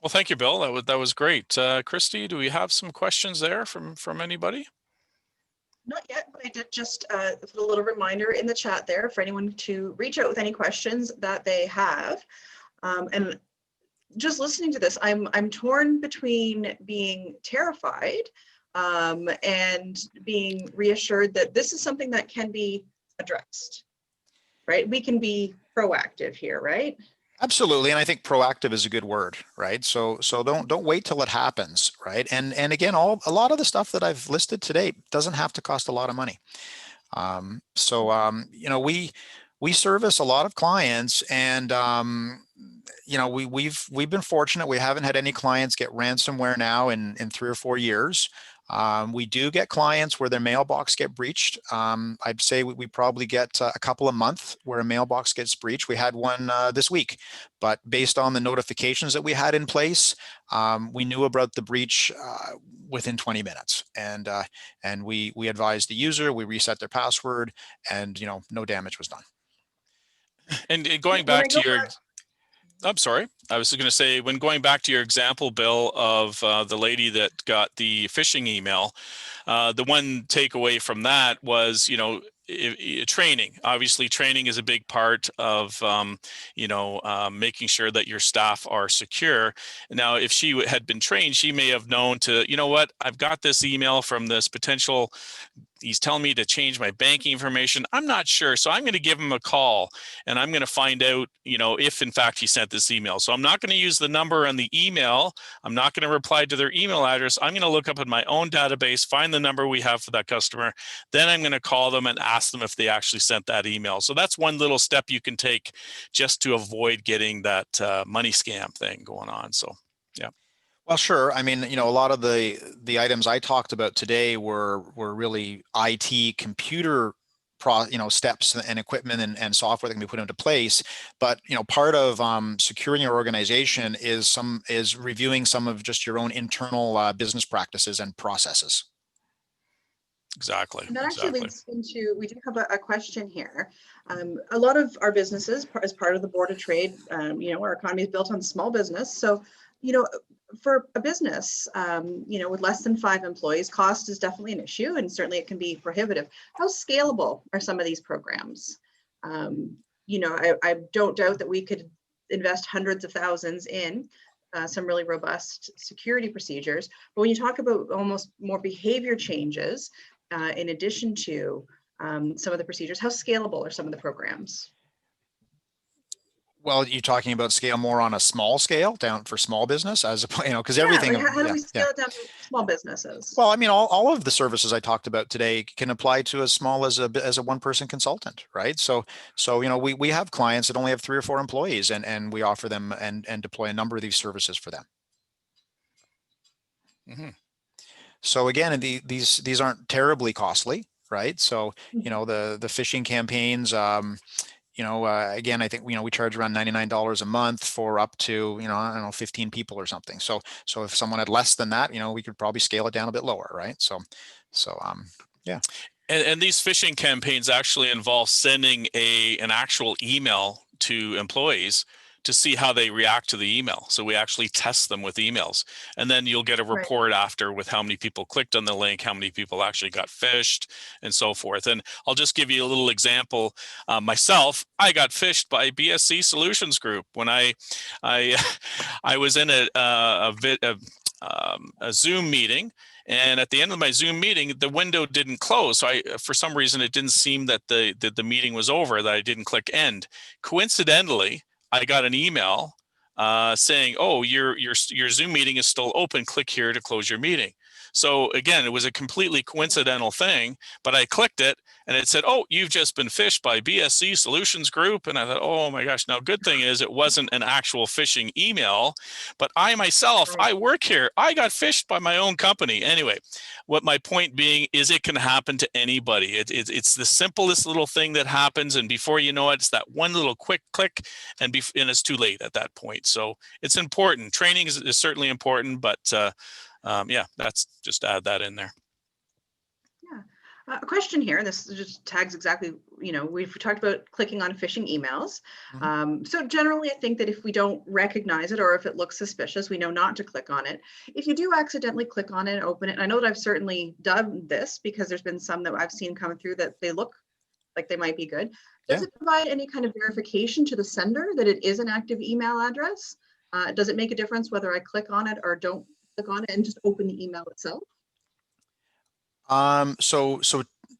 Well, thank you, Bill. That was great. Christy, do we have some questions there from anybody?
Not yet, but I did just put a little reminder in the chat there for anyone to reach out with any questions that they have. And just listening to this, I'm torn between being terrified and being reassured that this is something that can be addressed, right? We can be proactive here, right?
Absolutely, and I think proactive is a good word, right? So don't wait till it happens, right? And again, a lot of the stuff that I've listed today doesn't have to cost a lot of money. We service a lot of clients, and you know, we've been fortunate. We haven't had any clients get ransomware now in 3 or 4 years. We do get clients where their mailbox get breached. I'd say we probably get a couple a month where a mailbox gets breached. We had one this week, but based on the notifications that we had in place, we knew about the breach within 20 minutes, and we advised the user, we reset their password, and no damage was done.
And going
When I
back
go
to your,
back,
I'm sorry. I was going to say, when going back to your example, Bill, of the lady that got the phishing email, the one takeaway from that was, training. Obviously, training is a big part of, making sure that your staff are secure. Now, if she had been trained, she may have known to, you know what, I've got this email from this potential, he's telling me to change my banking information. I'm not sure. So I'm going to give him a call and I'm going to find out, if in fact he sent this email. So I'm not going to use the number on the email. I'm not going to reply to their email address. I'm going to look up in my own database, find the number we have for that customer. Then I'm going to call them and ask them if they actually sent that email. So that's one little step you can take just to avoid getting that money scam thing going on. So, yeah.
Well, sure. I mean, a lot of the items I talked about today were really IT computer steps and equipment and software that can be put into place. But part of securing your organization is reviewing some of just your own internal business practices and processes.
Exactly.
And that actually leads into, we do have a question here. A lot of our businesses, as part of the Board of Trade, our economy is built on small business. So, for a business, with less than 5 employees, cost is definitely an issue, and certainly it can be prohibitive. How scalable are some of these programs? I don't doubt that we could invest hundreds of thousands in some really robust security procedures. But when you talk about almost more behavior changes, in addition to some of the procedures, how scalable are some of the programs?
Well, you're talking about scale more on a small scale down for small business, as because everything.
Like how do we scale it down to small businesses?
Well, I mean, all of the services I talked about today can apply to as small as a one-person consultant, right? So we have clients that only have 3 or 4 employees, and we offer them and deploy a number of these services for them.
Mm-hmm.
So again, these aren't terribly costly, right? So the phishing campaigns. Again, I think, we charge around $99 a month for up to, I don't know, 15 people or something. So if someone had less than that, we could probably scale it down a bit lower, right? So yeah.
And these phishing campaigns actually involve sending an actual email to employees to see how they react to the email. So we actually test them with emails, and then you'll get a report after with how many people clicked on the link, how many people actually got phished, and so forth. And I'll just give you a little example. Myself, I got phished by BSC Solutions Group when I was in a Zoom meeting. And at the end of my Zoom meeting, the window didn't close. So for some reason, it didn't seem that the meeting was over, that I didn't click end. Coincidentally, I got an email saying, "Oh, your Zoom meeting is still open. Click here to close your meeting." So again, it was a completely coincidental thing, but I clicked it and it said, "Oh, you've just been phished by BSC Solutions Group." And I thought, "Oh my gosh." Now, good thing is it wasn't an actual phishing email, but I myself, I work here. I got phished by my own company. Anyway, what my point being is it can happen to anybody. It's the simplest little thing that happens. And before you know it, it's that one little quick click and it's too late at that point. So it's important. Training is certainly important, but that's just add that in there.
Yeah. A question here, and this just tags exactly, we've talked about clicking on phishing emails. So generally, I think that if we don't recognize it or if it looks suspicious, we know not to click on it. If you do accidentally click on it and open it, and I know that I've certainly done this because there's been some that I've seen come through that they look like they might be good. Does it provide any kind of verification to the sender that it is an active email address? Does it make a difference whether I click on it or don't click on it and just open the email itself?
So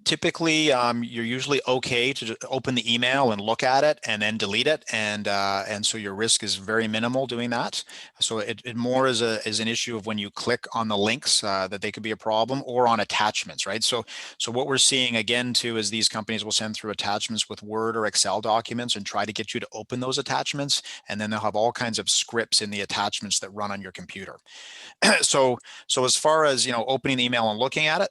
typically, you're usually okay to open the email and look at it and then delete it, and so your risk is very minimal doing that. So it more is an issue of when you click on the links that they could be a problem, or on attachments, right? So what we're seeing again too is these companies will send through attachments with Word or Excel documents and try to get you to open those attachments, and then they'll have all kinds of scripts in the attachments that run on your computer. So as far as opening the email and looking at it,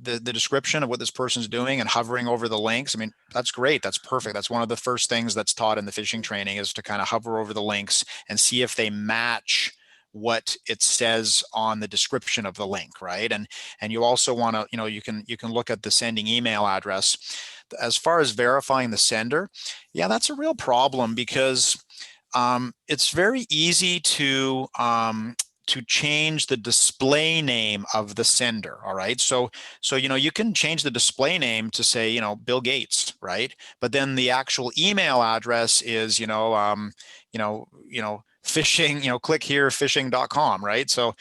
the description of what this person's doing and hovering over the links, I mean, that's great, that's perfect. That's one of the first things that's taught in the phishing training, is to kind of hover over the links and see if they match what it says on the description of the link, right? And you also want to, you can look at the sending email address. As far as verifying the sender, yeah, that's a real problem, because it's very easy to change the display name of the sender. All right. So you can change the display name to say, Bill Gates, right? But then the actual email address is, phishing, click here, phishing.com, right? So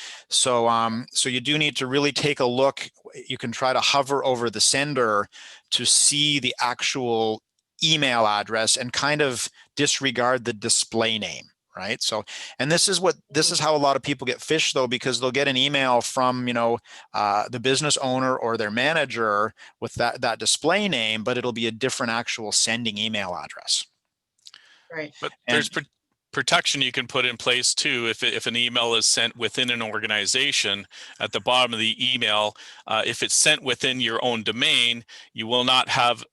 you do need to really take a look. You can try to hover over the sender to see the actual email address and kind of disregard the display name. Right. So, and this is how a lot of people get phished, though, because they'll get an email from, the business owner or their manager with that display name, but it'll be a different actual sending email address.
Right.
But there's protection you can put in place too. If an email is sent within an organization, at the bottom of the email, if it's sent within your own domain, you will not have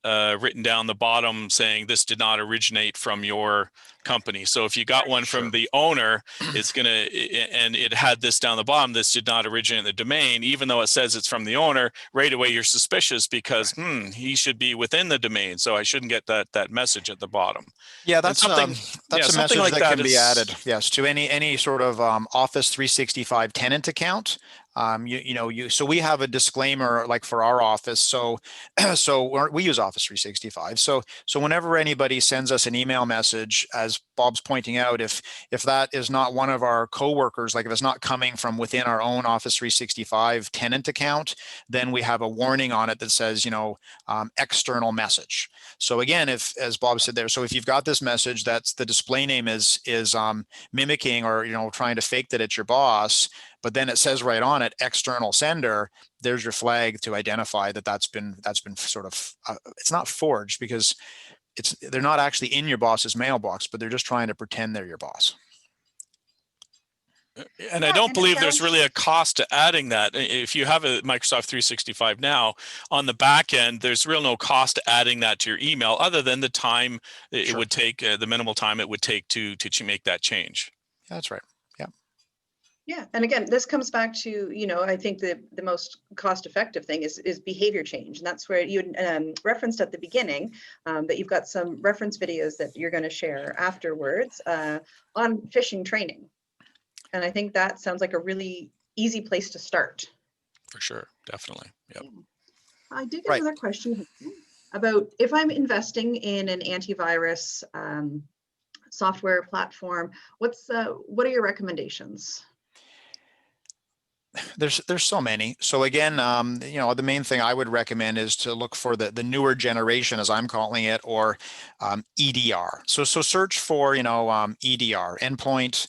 written down the bottom saying this did not originate from your company. So if you got one from the owner, it's gonna, and it had this down the bottom, this did not originate in the domain, even though it says it's from the owner, right away you're suspicious, because he should be within the domain, so I shouldn't get that message at the bottom.
Yeah, that's a message
like
that
that
can be added, yes, to any sort of Office 365 tenant account. So we have a disclaimer, like for our office. So we use Office 365. So whenever anybody sends us an email message, as Bob's pointing out, if that is not one of our coworkers, like if it's not coming from within our own Office 365 tenant account, then we have a warning on it that says, external message. So again, as Bob said there, so if you've got this message that's the display name is mimicking, or trying to fake that it's your boss, but then it says right on it, external sender, there's your flag to identify that's been sort of, it's not forged, because they're not actually in your boss's mailbox, but they're just trying to pretend they're your boss.
And I don't believe there's really a cost to adding that. If you have a Microsoft 365 now, on the back end, there's real no cost to adding that to your email, other than the time it would take, the minimal time it would take to make that change.
Yeah, that's right.
Yeah, and again, this comes back to, I think the most cost-effective thing is behavior change, and that's where you referenced at the beginning that you've got some reference videos that you're going to share afterwards on phishing training, and I think that sounds like a really easy place to start.
For sure, definitely. Yep.
Yeah. I did get another question about if I'm investing in an antivirus software platform. What are your recommendations?
There's so many. So again, the main thing I would recommend is to look for the newer generation, as I'm calling it, or EDR. So search for EDR, endpoint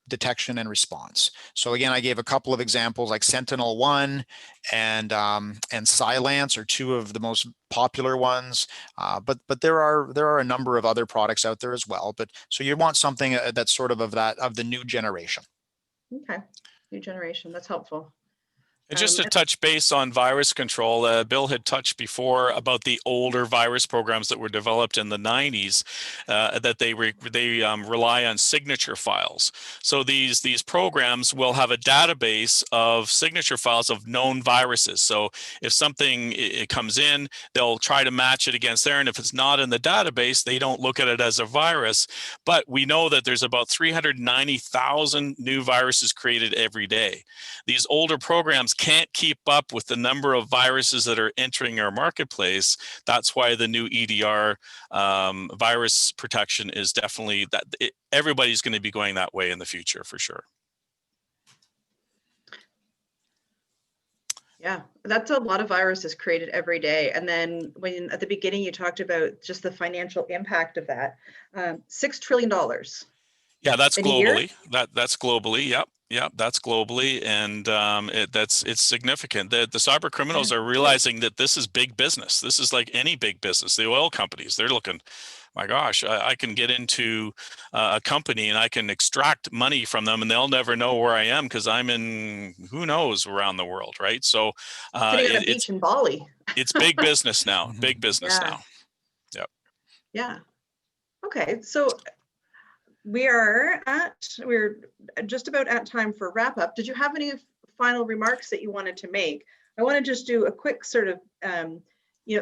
detection and response. So again, I gave a couple of examples, like Sentinel-1 and Cylance are two of the most popular ones. But there are a number of other products out there as well. But so you want something that's sort of the new generation.
Okay, new generation, that's helpful.
And just to touch base on virus control, Bill had touched before about the older virus programs that were developed in the 90s, that they rely on signature files. So these programs will have a database of signature files of known viruses. So if something it comes in, they'll try to match it against there. And if it's not in the database, they don't look at it as a virus. But we know that there's about 390,000 new viruses created every day. These older programs can't keep up with the number of viruses that are entering our marketplace. That's why the new EDR virus protection is definitely everybody's going to be going that way in the future for sure.
Yeah, that's a lot of viruses created every day. And then when at the beginning you talked about just the financial impact of that, $6 trillion
Yeah, that's
in a year.
globally. That's globally. Yep. Yep, that's globally, and it's significant. The cyber criminals
Yeah.
are realizing that this is big business. This is like any big business. The oil companies, they're looking, my gosh, I can get into a company and I can extract money from them, and they'll never know where I am because I'm in who knows around the world, right? So
Sitting on a beach in Bali.
it's big business now.
Mhm.
Big business
Yeah.
now. Yep.
Yeah. Okay. So we're just about at time for wrap up. Did you have any final remarks that you wanted to make? I want to just do a quick sort of,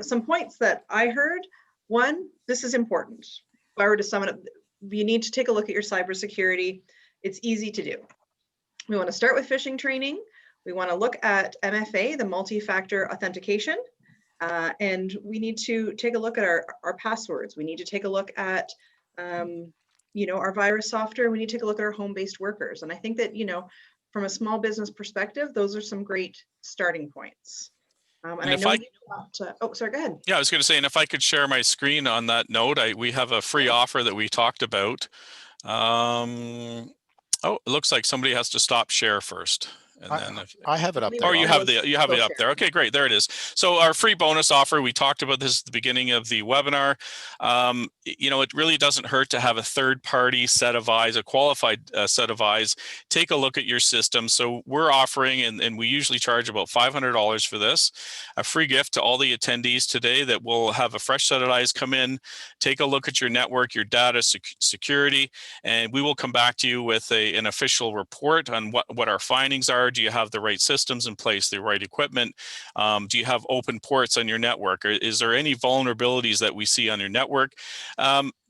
some points that I heard. One, this is important. If I were to sum it up, you need to take a look at your cybersecurity. It's easy to do. We want to start with phishing training. We want to look at MFA, the multi-factor authentication. And we need to take a look at our passwords. We need to take a look at our virus software. We need to take a look at our home-based workers. And I think that, from a small business perspective, those are some great starting points. And I know sorry, go ahead.
Yeah, I was going to say, and if I could share my screen on that note, we have a free offer that we talked about. Oh, it looks like somebody has to stop share first. And then
I have it up there.
Oh, you have it up there. Okay, great. There it is. So our free bonus offer, we talked about this at the beginning of the webinar. It really doesn't hurt to have a third-party set of eyes, a qualified set of eyes, take a look at your system. So we're offering, and we usually charge about $500 for this, a free gift to all the attendees today that will have a fresh set of eyes come in, take a look at your network, your data security, and we will come back to you with an official report on what our findings are. Do you have the right systems in place, the right equipment? Do you have open ports on your network? Or is there any vulnerabilities that we see on your network?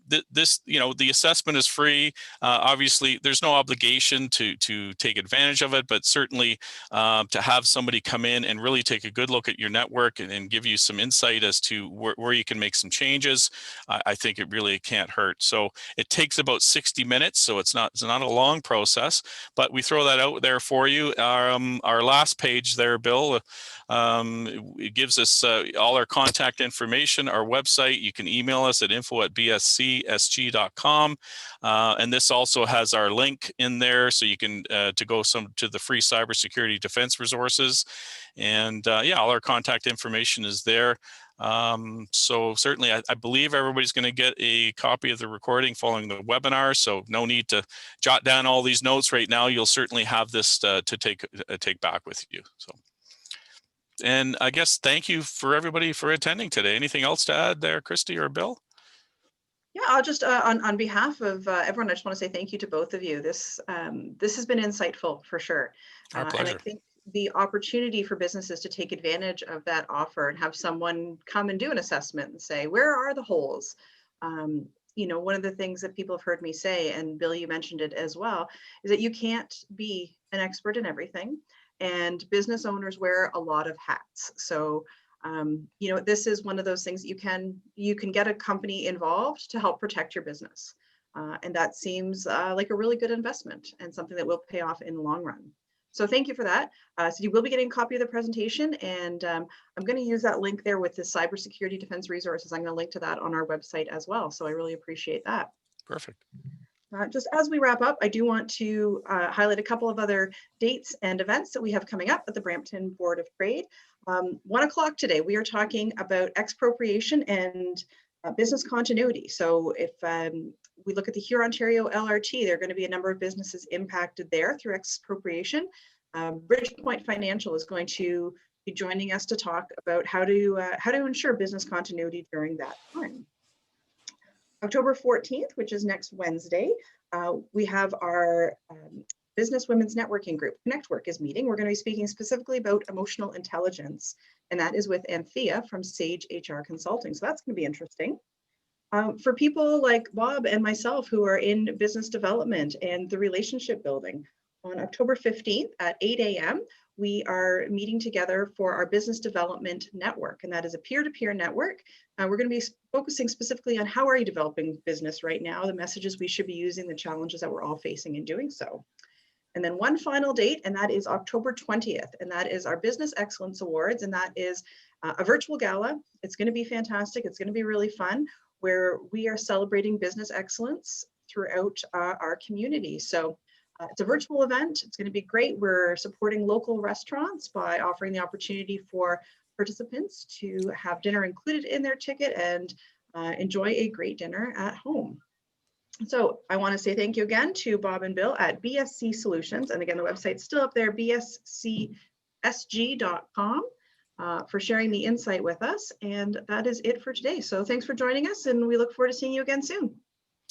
The assessment is free. Obviously, there's no obligation to take advantage of it, but certainly to have somebody come in and really take a good look at your network and give you some insight as to where you can make some changes, I think it really can't hurt. So it takes about 60 minutes, so it's not a long process, but we throw that out there for you. Our last page there, Bill, it gives us all our contact information, our website. You can email us at info@bscsg.com. And this also has our link in there, so you can to the free cybersecurity defense resources. And all our contact information is there. So certainly I believe everybody's going to get a copy of the recording following the webinar, so no need to jot down all these notes right now. You'll certainly have this to take back with you. So, and I guess thank you for everybody for attending today. Anything else to add there, Christy or Bill?
Yeah, I'll just on behalf of everyone, I just want to say thank you to both of you. This has been insightful for sure.
Our pleasure.
And I think the opportunity for businesses to take advantage of that offer and have someone come and do an assessment and say, where are the holes? One of the things that people have heard me say, and Bill, you mentioned it as well, is that you can't be an expert in everything, and business owners wear a lot of hats. So this is one of those things you can get a company involved to help protect your business. And that seems like a really good investment and something that will pay off in the long run. So thank you for that. So you will be getting a copy of the presentation, and I'm going to use that link there with the cybersecurity defense resources. I'm going to link to that on our website as well. So I really appreciate that.
Perfect.
Just as we wrap up, I do want to highlight a couple of other dates and events that we have coming up at the Brampton Board of Trade. 1 o'clock today, we are talking about expropriation and business continuity. So if we look at the Hurontario LRT, there are going to be a number of businesses impacted there through expropriation. Bridgepoint Financial is going to be joining us to talk about how to ensure business continuity during that time. October 14th, which is next Wednesday, we have our Business Women's Networking Group, ConnectWork, is meeting. We're going to be speaking specifically about emotional intelligence, and that is with Anthea from Sage HR Consulting. So that's going to be interesting. For people like Bob and myself who are in business development and the relationship building, on October 15th at 8 a.m., we are meeting together for our business development network, and that is a peer-to-peer network. We're going to be focusing specifically on how are you developing business right now, the messages we should be using, the challenges that we're all facing in doing so. And then one final date, and that is October 20th. And that is our Business Excellence Awards. And that is a virtual gala. It's going to be fantastic. It's going to be really fun, where we are celebrating business excellence throughout our community. So it's a virtual event. It's going to be great. We're supporting local restaurants by offering the opportunity for participants to have dinner included in their ticket and enjoy a great dinner at home. So I want to say thank you again to Bob and Bill at BSC Solutions. And again, the website's still up there, bscsg.com, for sharing the insight with us. And that is it for today. So thanks for joining us, and we look forward to seeing you again soon.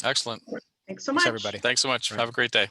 Excellent.
Thanks so
Thanks,
much.
everybody.
Thanks so much.
All right.
Have a great day.